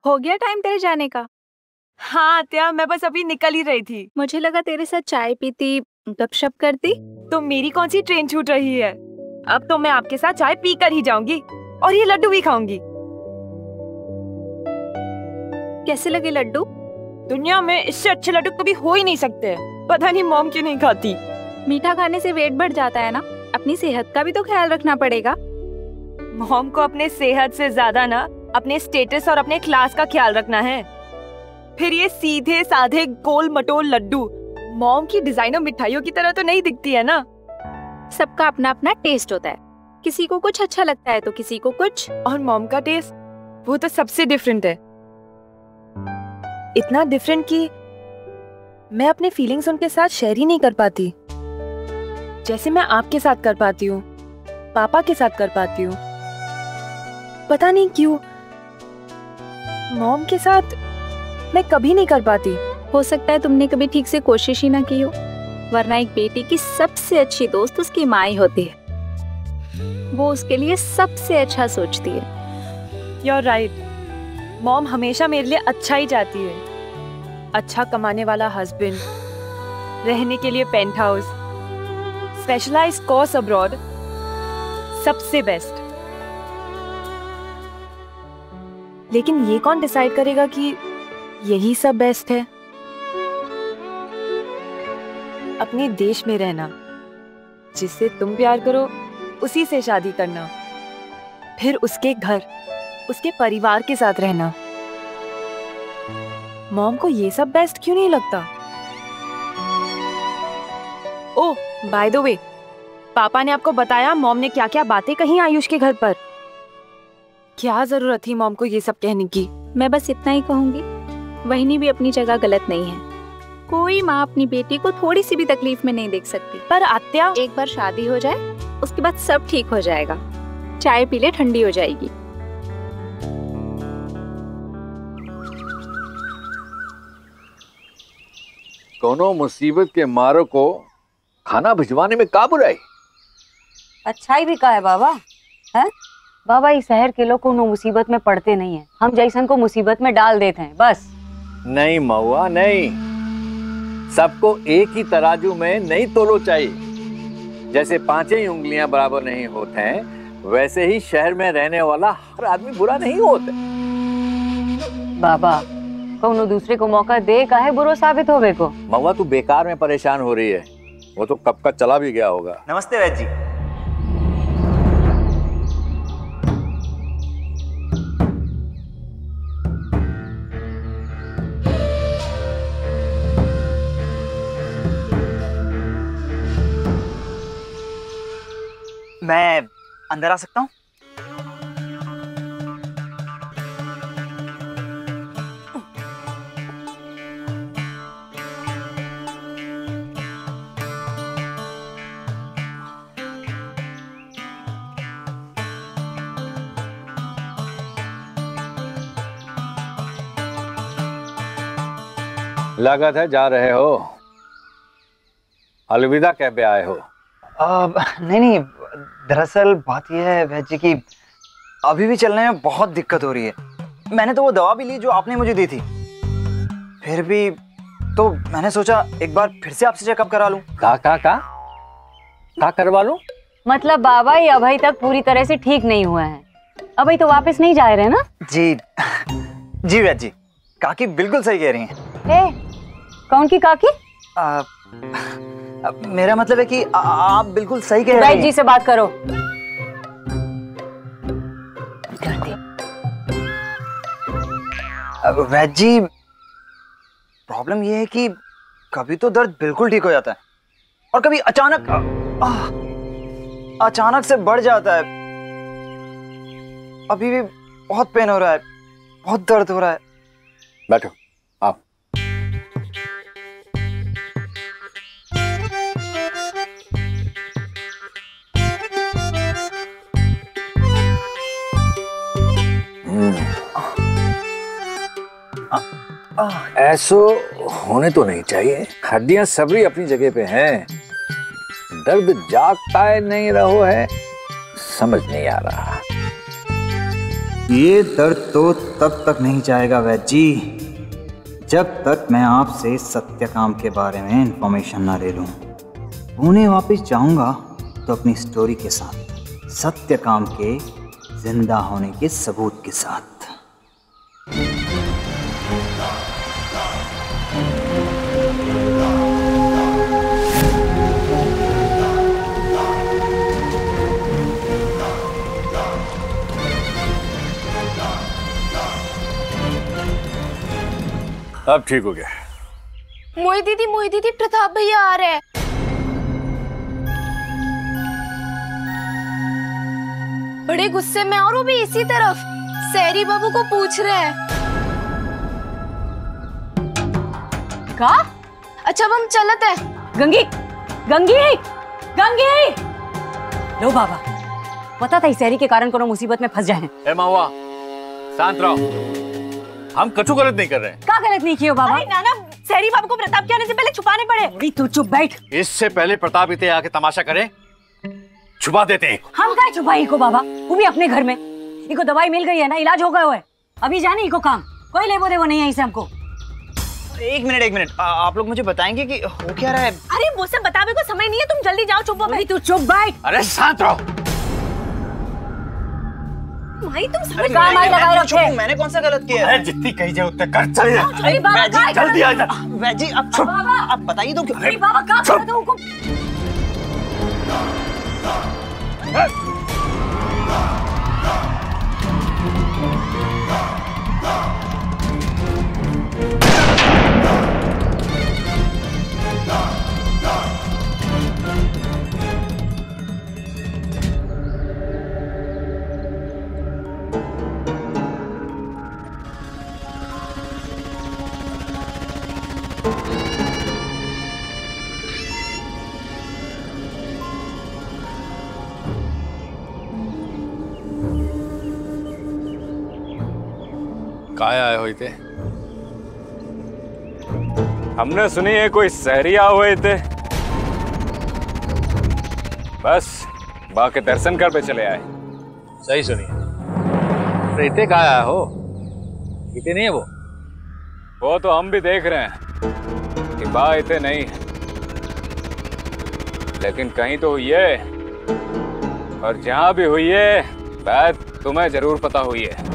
हो गया टाइम तेरे जाने का? हाँ आत्या, मैं बस अभी निकल ही रही थी। मुझे लगा तेरे साथ चाय पीती, गपशप करती। तो मेरी कौन सी ट्रेन छूट रही है? अब तो मैं आपके साथ चाय पी कर ही जाऊंगी और ये लड्डू भी खाऊंगी। कैसे लगे लड्डू? दुनिया में इससे अच्छे लड्डू कभी हो ही नहीं सकते। पता नहीं मॉम क्यों नहीं खाती। मीठा खाने से वेट बढ़ जाता है ना, अपनी सेहत का भी तो ख्याल रखना पड़ेगा। मॉम को अपने सेहत से ज्यादा ना अपने स्टेटस और अपने क्लास का ख्याल रखना है। फिर ये सीधे साधे गोल मटोल लड्डू मॉम की डिजाइनर मिठाइयों की तरह तो नहीं दिखती है ना। सबका अपना अपना टेस्ट होता है, किसी को कुछ अच्छा लगता है तो किसी को कुछ। और मॉम का टेस्ट वो तो सबसे डिफरेंट है, इतना डिफरेंट कि मैं अपने फीलिंग्स उनके साथ शेयर ही नहीं कर पाती, जैसे मैं आपके साथ कर पाती हूँ, पापा के साथ कर पाती हूँ। पता नहीं क्यों मॉम के साथ मैं कभी नहीं कर पाती। हो सकता है तुमने कभी ठीक से कोशिश ही ना की हो, वरना एक बेटी की सबसे अच्छी दोस्त उसकी माँ ही होती है। वो उसके लिए सबसे अच्छा सोचती है। You're right. मॉम हमेशा मेरे लिए अच्छा ही चाहती है। अच्छा कमाने वाला हस्बैंड, रहने के लिए penthouse, specialised course abroad, सबसे बेस्ट। लेकिन ये कौन डिसाइड करेगा कि यही सब बेस्ट है? अपने देश में रहना, जिससे तुम प्यार करो उसी से शादी करना, फिर उसके घर, उसके परिवार के साथ रहना। मॉम को ये सब बेस्ट क्यों नहीं लगता? ओह, बाय द वे, पापा ने आपको बताया मॉम ने क्या क्या बातें कही आयुष के घर पर? क्या जरूरत थी मॉम को ये सब कहने की? मैं बस इतना ही कहूंगी, वहिनी भी अपनी जगह गलत नहीं है। कोई माँ अपनी बेटी को थोड़ी सी भी तकलीफ में नहीं देख सकती। पर आत्या, एक बार शादी हो जाए उसके बाद सब ठीक हो जाएगा। चाय पी ले, ठंडी हो जाएगी। कोनो मुसीबत के मारो को खाना भिजवाने में का बुराई? अच्छाई भी का है बाबा, है बाबा? इस शहर के लोग कोनो मुसीबत में पड़ते नहीं है, हम जैसन को मुसीबत में डाल देते हैं बस। नहीं महुआ नहीं, सबको एक ही तराजू में नहीं तोलो चाहिए। जैसे पांचों ही उंगलियां बराबर नहीं होते हैं, वैसे ही शहर में रहने वाला हर आदमी बुरा नहीं होता। बाबा कोनो दूसरे को मौका दे काहे बुरो साबित होवे को? महुआ तू बेकार में परेशान हो रही है, वो तो कब का चला भी गया होगा। नमस्ते वैद जी। मैं अंदर आ सकता हूँ? लागत है जा रहे हो, अलविदा कह पे आए हो? नहीं, दरअसल बात यह है वैद जी की अभी भी चलने में बहुत दिक्कत हो रही है। मैंने तो वो दवा भी ली जो आपने मुझे दी थी, फिर भी तो मैंने सोचा एक बार फिर से आपसे चेकअप करा लूं। का करवा लूं? मतलब बाबा ये अभी तक पूरी तरह से ठीक नहीं हुआ है, अभी तो वापस नहीं जा रहे ना? जी जी वैद जी, काकी बिल्कुल सही कह रही हैं। कौन की काकी? मेरा मतलब है कि आप बिल्कुल सही कह रही हैं। वैद जी से बात करो। वैद जी, प्रॉब्लम ये है कि कभी तो दर्द बिल्कुल ठीक हो जाता है और कभी अचानक से बढ़ जाता है। अभी भी बहुत पेन हो रहा है, बहुत दर्द हो रहा है। बैठो आप। ऐसो होने तो नहीं चाहिए, हड्डियां सबरी अपनी जगह पे हैं। दर्द जागता है नहीं रहो है, समझ नहीं आ रहा। ये दर्द तो तब तक नहीं जाएगा वैद्य जी, जब तक मैं आपसे सत्यकाम के बारे में इंफॉर्मेशन ना ले लूं। पुणे वापस जाऊंगा तो अपनी स्टोरी के साथ, सत्यकाम के जिंदा होने के सबूत के साथ। अब ठीक हो गया। मोई दीदी प्रताप भैया आ रहे हैं। बड़े गुस्से में और वो भी इसी तरफ सैरी बाबू को पूछ रहे हैं। का? अच्छा अब हम चलते हैं। गंगी गंगी गंगी, लो बाबा, पता था इस सैरी के कारण कोनो मुसीबत में फंस जाए। ए महुआ, शांत रहो, हम कछु गलत नहीं कर रहे हैं। क्या गलत नहीं किया बाबा? अरे नाना, सैरी बाबू को प्रताप के आने से पहले छुपाने पड़े। अरे तू चुप बैठ। इससे पहले प्रताप इतने आके तमाशा करे, छुपा देते हैं। हम क्या छुपाई को बाबा, वो भी अपने घर में। इको दवाई मिल गई है ना, इलाज हो गया है। अभी जाने इको काम, कोई लेबो देवो नहीं है इसे हमको। एक मिनट, आप लोग मुझे बताएंगे कि हो क्या रहा है? अरे वो सब बतावे को समय नहीं है, तुम जल्दी जाओ। चुप हो भाई, तू चुप बैठ। अरे शांत रहो। भाई तुम समझ काम आई लगाए रखे। मैंने कौन सा गलत किया? अरे जितनी कही जाए उतने कर, चल जा। अरे बाबा क्या जल्दी आ जा। वैद्य जी आप बताइए तो क्यों? अरे बाबा क्या कर रहे हो तुमको? काय आए हुए थे? हमने सुनी है कोई सहरी आए हुए थे, बस बाकी दर्शन कर पे चले आए। सही सुनिए। प्रीते कहाँ आया हो? इतने नहीं है वो तो हम भी देख रहे हैं कि बा इतने नहीं है, लेकिन कहीं तो हुई है, और जहां भी हुई है बात तुम्हें जरूर पता हुई है।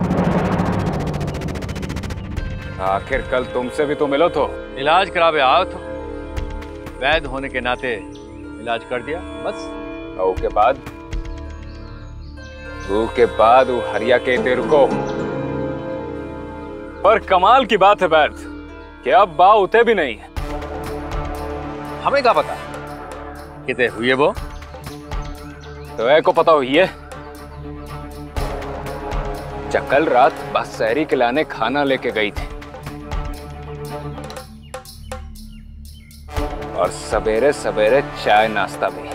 आखिर कल तुमसे भी तो मिलो तो। इलाज करावे आओ तो वैद्य होने के नाते इलाज कर दिया बस। के बाद वो हरिया के तेरे को। पर कमाल की बात है वैद्य कि अब बा उते भी नहीं है। हमें क्या पता कितने हुए वो? तो को पता हुई है, कल रात बस शहरी के लाने खाना लेके गई थी, और सवेरे सवेरे चाय नाश्ता भी।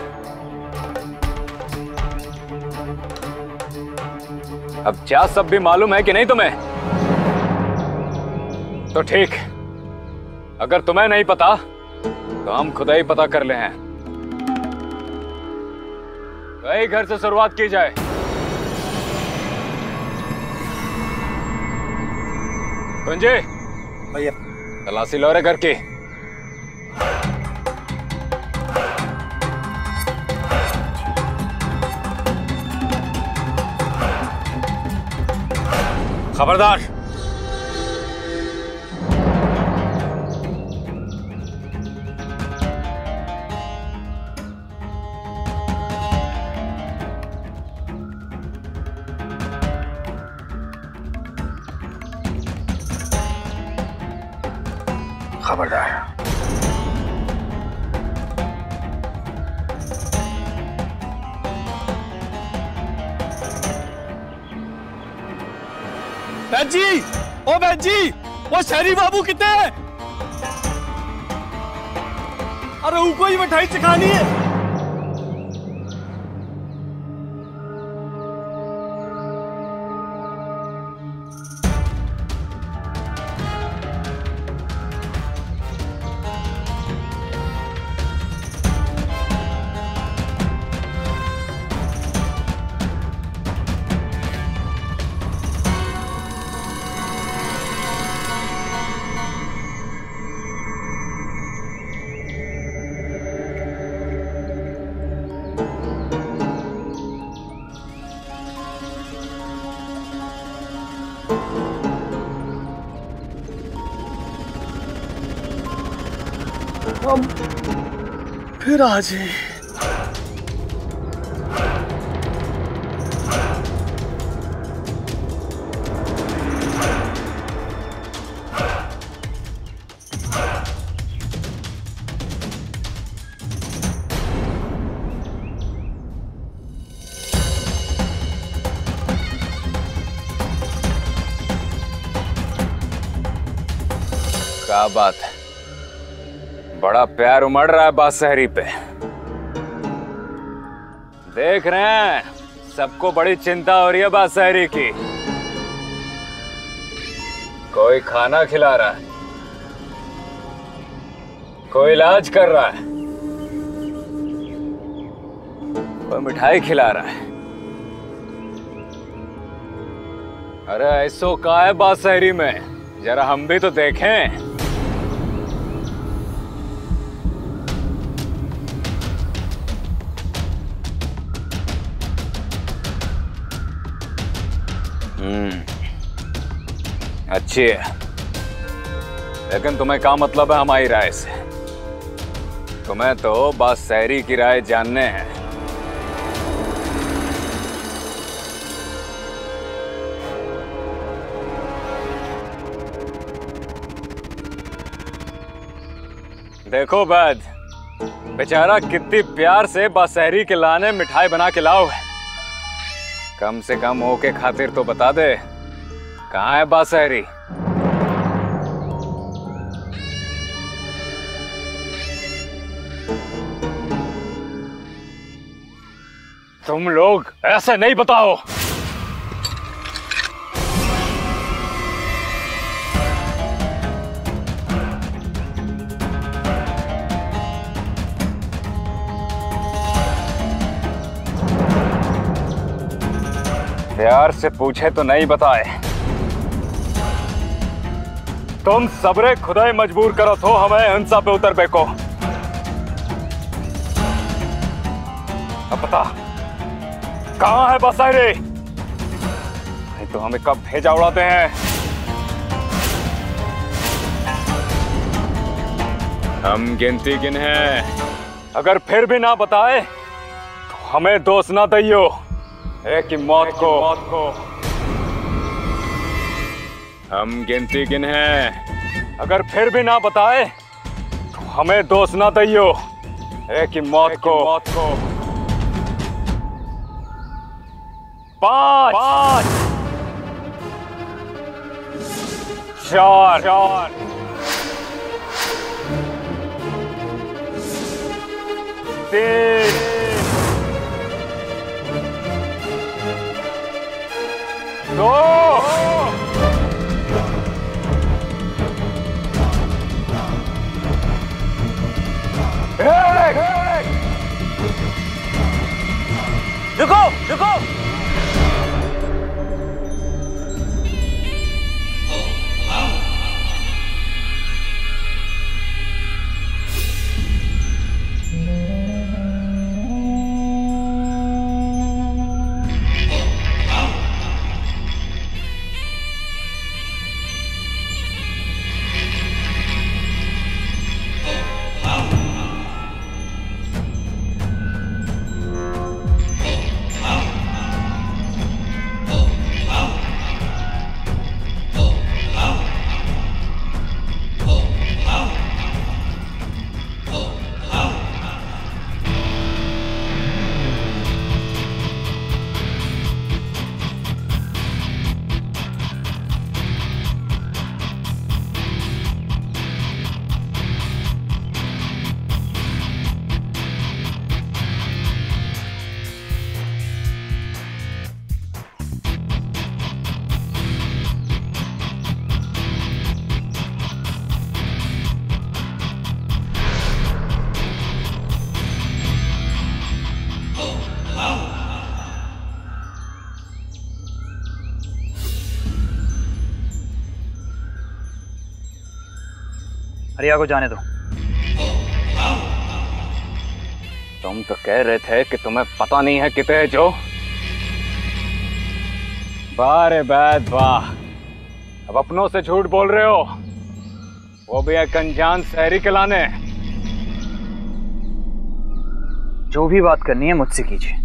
अब क्या सब भी मालूम है कि नहीं तुम्हें? तो ठीक, अगर तुम्हें नहीं पता तो हम खुदा ही पता कर ले हैं। वही घर से शुरुआत की जाए। कुंजी भैया, तलाशी लो रे घर की। खबरदार, खबरदार। बहन जी, ओ बहन जी, वो शहरी बाबू कितने हैं? अरे उनको ही मिठाई सिखानी है। अब फिर आज ही क्या बात है, बड़ा प्यार उमड़ रहा है बादशाहरी पे। देख रहे हैं सबको बड़ी चिंता हो रही है बादशाहरी की। कोई खाना खिला रहा है, कोई इलाज कर रहा है, कोई मिठाई खिला रहा है। अरे ऐसो का है बादशाहरी में, जरा हम भी तो देखें। अच्छी है, लेकिन तुम्हें क्या मतलब है हमारी राय से? तुम्हें तो बादशाहरी की राय जानने हैं। देखो बैद, बेचारा कितनी प्यार से बादशाहरी के लाने मिठाई बना के लाओ है। कम से कम हो के खातिर तो बता दे, कहाँ है बादशाहरी? तुम लोग ऐसे नहीं बताओ। प्यार से पूछे तो नहीं बताए। तुम सबरे खुदाई मजबूर करो तो हमें हिंसा पे उतर बेको। अब बता, कहाँ है बादशाहरी? नहीं तो हमें कब भेजा उड़ाते हैं। हम गिनती गिन हैं, अगर फिर भी ना बताए तो हमें दोष ना दियो। एक ही मौत को हम गिनती गिन हैं, अगर फिर भी ना बताए तो हमें दोष ना दियो। एक ही मौत को 5 4 3 2 1। रुको रुको, हरिया को जाने दो। तुम तो कह रहे थे कि तुम्हें पता नहीं है कितने जो। वाह रे बैद वाह, अब अपनों से झूठ बोल रहे हो, वो भी एक अनजान शहरी के लाने। जो भी बात करनी है मुझसे कीजिए,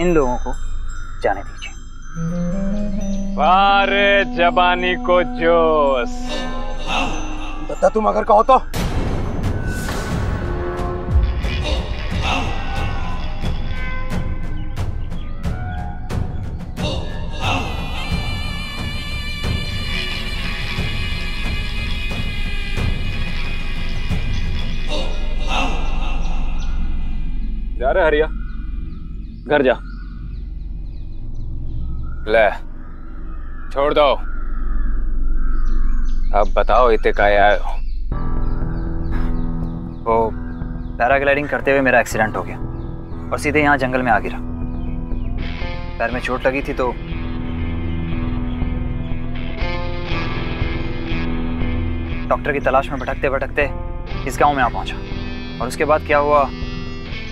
इन लोगों को जाने दीजिए। वारे जबानी को जोश। दत्ता तुम अगर कहो तो। जा रहे हरिया, घर जा। ले छोड़ दो। अब बताओ इतने काहे आए हो? वो पैराग्लाइडिंग करते हुए मेरा एक्सीडेंट हो गया और सीधे यहाँ जंगल में आ गिरा। पैर में चोट लगी थी तो डॉक्टर की तलाश में भटकते भटकते इस गांव में आ पहुंचा। और उसके बाद क्या हुआ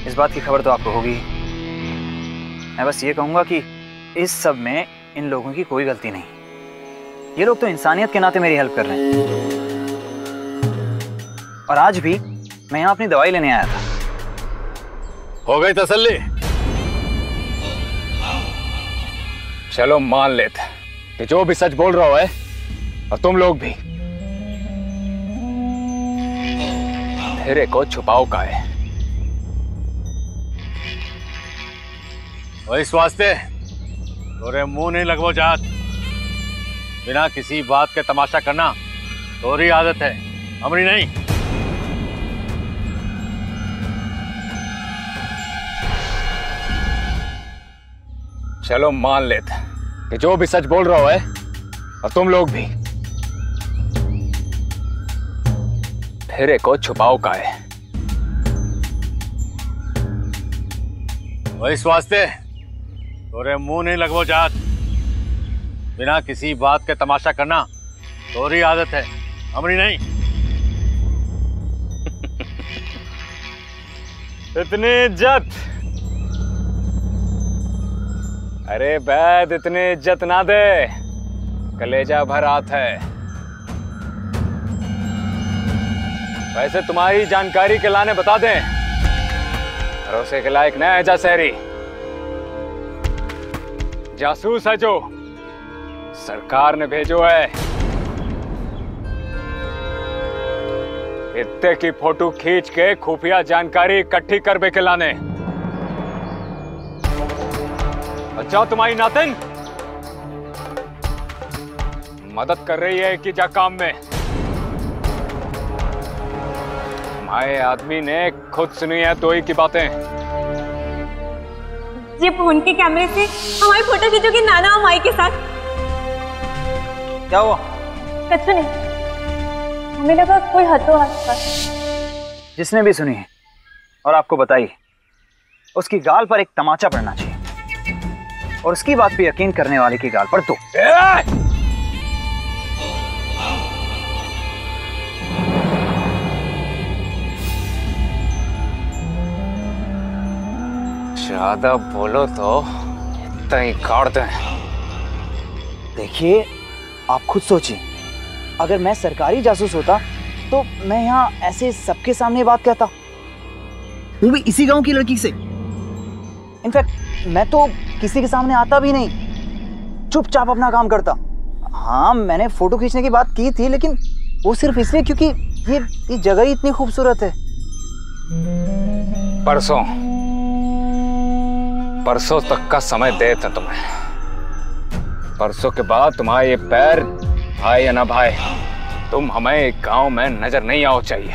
इस बात की खबर तो आपको होगी। मैं बस ये कहूंगा कि इस सब में इन लोगों की कोई गलती नहीं। ये लोग तो इंसानियत के नाते मेरी हेल्प कर रहे हैं। और आज भी मैं यहाँ अपनी दवाई लेने आया था। हो गई तसल्ली? चलो मान लेते कि जो भी सच बोल रहा है और तुम लोग भी, तेरे को छुपाओ का है। और इस वास्ते तोरे मुंह नहीं लगवो चाहत। बिना किसी बात के तमाशा करना तोरी आदत है, हमारी नहीं। चलो मान लेते कि जो भी सच बोल रहा है और तुम लोग भी, तेरे को छुपाओ का है। और इस वास्ते तोरे मुंह नहीं लगवो चाहत। बिना किसी बात के तमाशा करना तोरी आदत है, हमारी नहीं। इतनी इज्जत? अरे बैद इतनी इज्जत ना दे, कलेजा भर आत है। वैसे तुम्हारी जानकारी के लाने बता दें, भरोसे के लायक न है जा शहरी। जासूस है जो सरकार ने भेजो है। इत्ते की फोटो खींच के खुफिया जानकारी इकट्ठी कर बे के लाने। अच्छा तुम्हारी नातिन मदद कर रही है कि जा काम में। हमारे आदमी ने खुद सुनी है दो ही की बातें। ये फोन के कैमरे से हमारी फोटो खींचोगी नाना और माई के साथ? क्या हुआ? कुछ नहीं, हमें लगा कोई हतो हाथ। जिसने भी सुनी है और आपको बताई, उसकी गाल पर एक तमाचा पड़ना चाहिए। और उसकी बात पे यकीन करने वाले की गाल पर दो। ज्यादा बोलो तो इतना ही काट दें। देखिए आप खुद सोचिए, अगर मैं सरकारी जासूस होता तो मैं यहाँ ऐसे सबके सामने बात कहता, वो भी इसी गांव की लड़की से। इनफैक्ट मैं तो किसी के सामने आता भी नहीं, चुपचाप अपना काम करता। हाँ मैंने फोटो खींचने की बात की थी, लेकिन वो सिर्फ इसलिए क्योंकि ये जगह ही इतनी खूबसूरत है। परसों तक का समय देता तुम्हें। परसों के बाद तुम्हारा ये पैर, भाई या ना भाई, तुम हमें गांव में नजर नहीं आओ चाहिए।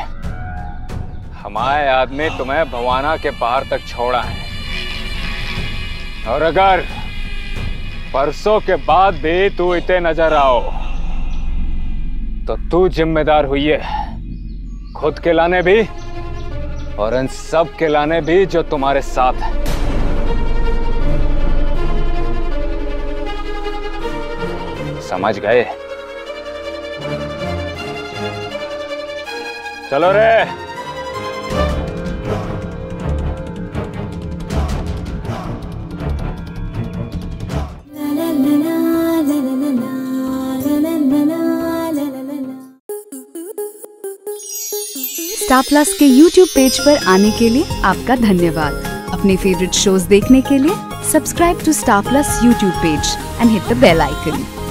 हमारे आदमी तुम्हें भवाना के बाहर तक छोड़ा है। और अगर परसों के बाद भी तू इतने नजर आओ तो तू जिम्मेदार हुई है, खुद के लाने भी और इन सब के लाने भी जो तुम्हारे साथ है। समझ गए? चलो रे। स्टार प्लस के YouTube पेज पर आने के लिए आपका धन्यवाद। अपने फेवरेट शोज देखने के लिए subscribe to Star Plus YouTube page and hit the bell icon.